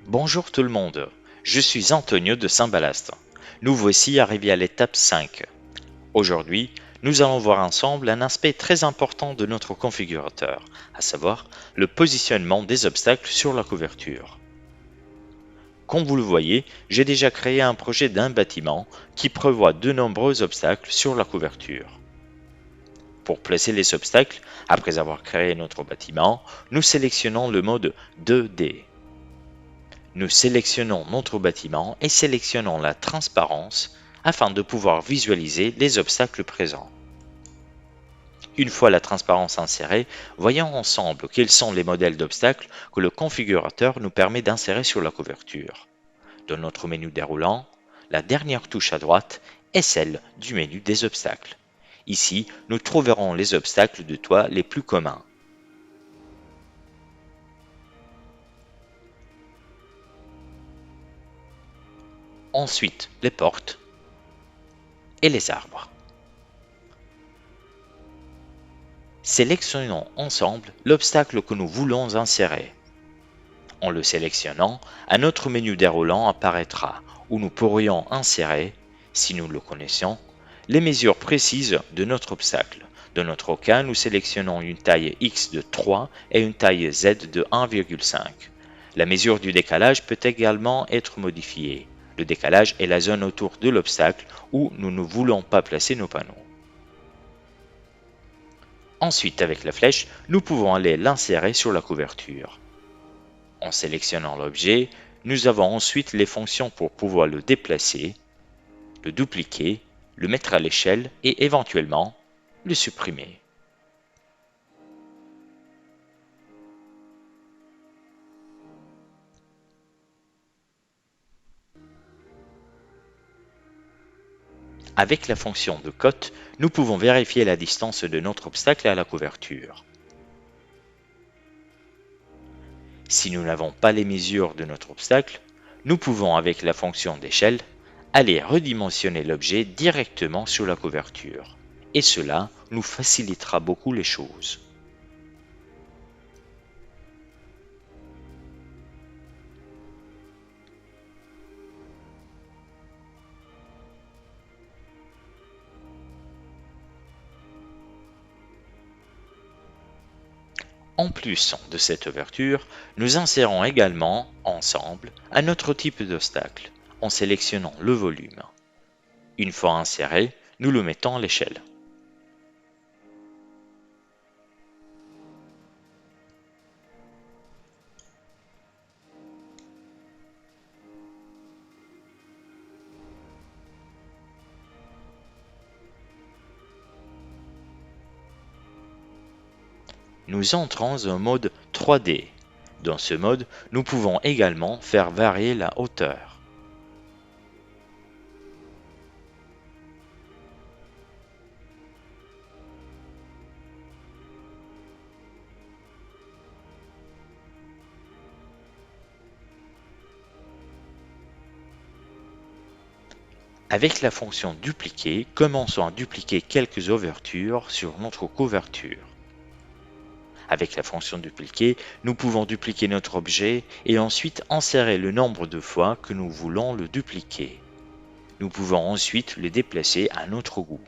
Bonjour tout le monde, je suis Antonio de Saint-Balast. Nous voici arrivés à l'étape 5. Aujourd'hui, nous allons voir ensemble un aspect très important de notre configurateur, à savoir le positionnement des obstacles sur la couverture. Comme vous le voyez, j'ai déjà créé un projet d'un bâtiment qui prévoit de nombreux obstacles sur la couverture. Pour placer les obstacles, après avoir créé notre bâtiment, nous sélectionnons le mode 2D. Nous sélectionnons notre bâtiment et sélectionnons la transparence afin de pouvoir visualiser les obstacles présents. Une fois la transparence insérée, voyons ensemble quels sont les modèles d'obstacles que le configurateur nous permet d'insérer sur la couverture. Dans notre menu déroulant, la dernière touche à droite est celle du menu des obstacles. Ici, nous trouverons les obstacles de toit les plus communs. Ensuite, les portes et les arbres. Sélectionnons ensemble l'obstacle que nous voulons insérer. En le sélectionnant, un autre menu déroulant apparaîtra où nous pourrions insérer, si nous le connaissons, les mesures précises de notre obstacle. Dans notre cas, nous sélectionnons une taille X de 3 et une taille Z de 1,5. La mesure du décalage peut également être modifiée. Le décalage est la zone autour de l'obstacle où nous ne voulons pas placer nos panneaux. Ensuite, avec la flèche, nous pouvons aller l'insérer sur la couverture. En sélectionnant l'objet, nous avons ensuite les fonctions pour pouvoir le déplacer, le dupliquer, le mettre à l'échelle et éventuellement le supprimer. Avec la fonction de cote, nous pouvons vérifier la distance de notre obstacle à la couverture. Si nous n'avons pas les mesures de notre obstacle, nous pouvons avec la fonction d'échelle aller redimensionner l'objet directement sur la couverture. Et cela nous facilitera beaucoup les choses. En plus de cette ouverture, nous insérons également ensemble un autre type d'obstacle en sélectionnant le volume. Une fois inséré, nous le mettons à l'échelle. Nous entrons en mode 3D. Dans ce mode, nous pouvons également faire varier la hauteur. Avec la fonction dupliquer, commençons à dupliquer quelques ouvertures sur notre couverture. Avec la fonction dupliquer, nous pouvons dupliquer notre objet et ensuite insérer le nombre de fois que nous voulons le dupliquer. Nous pouvons ensuite le déplacer à notre goût.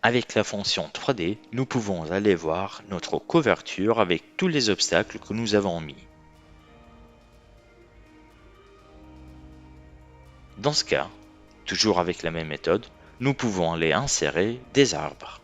Avec la fonction 3D, nous pouvons aller voir notre couverture avec tous les obstacles que nous avons mis. Dans ce cas, toujours avec la même méthode, nous pouvons aller insérer des arbres.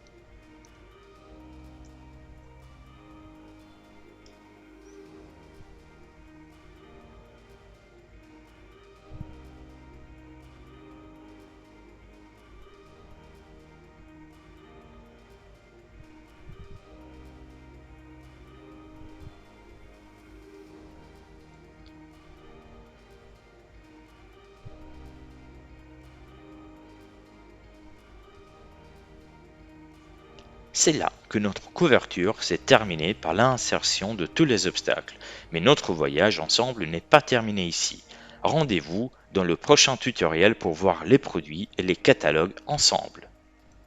C'est là que notre couverture s'est terminée par l'insertion de tous les obstacles. Mais notre voyage ensemble n'est pas terminé ici. Rendez-vous dans le prochain tutoriel pour voir les produits et les catalogues ensemble.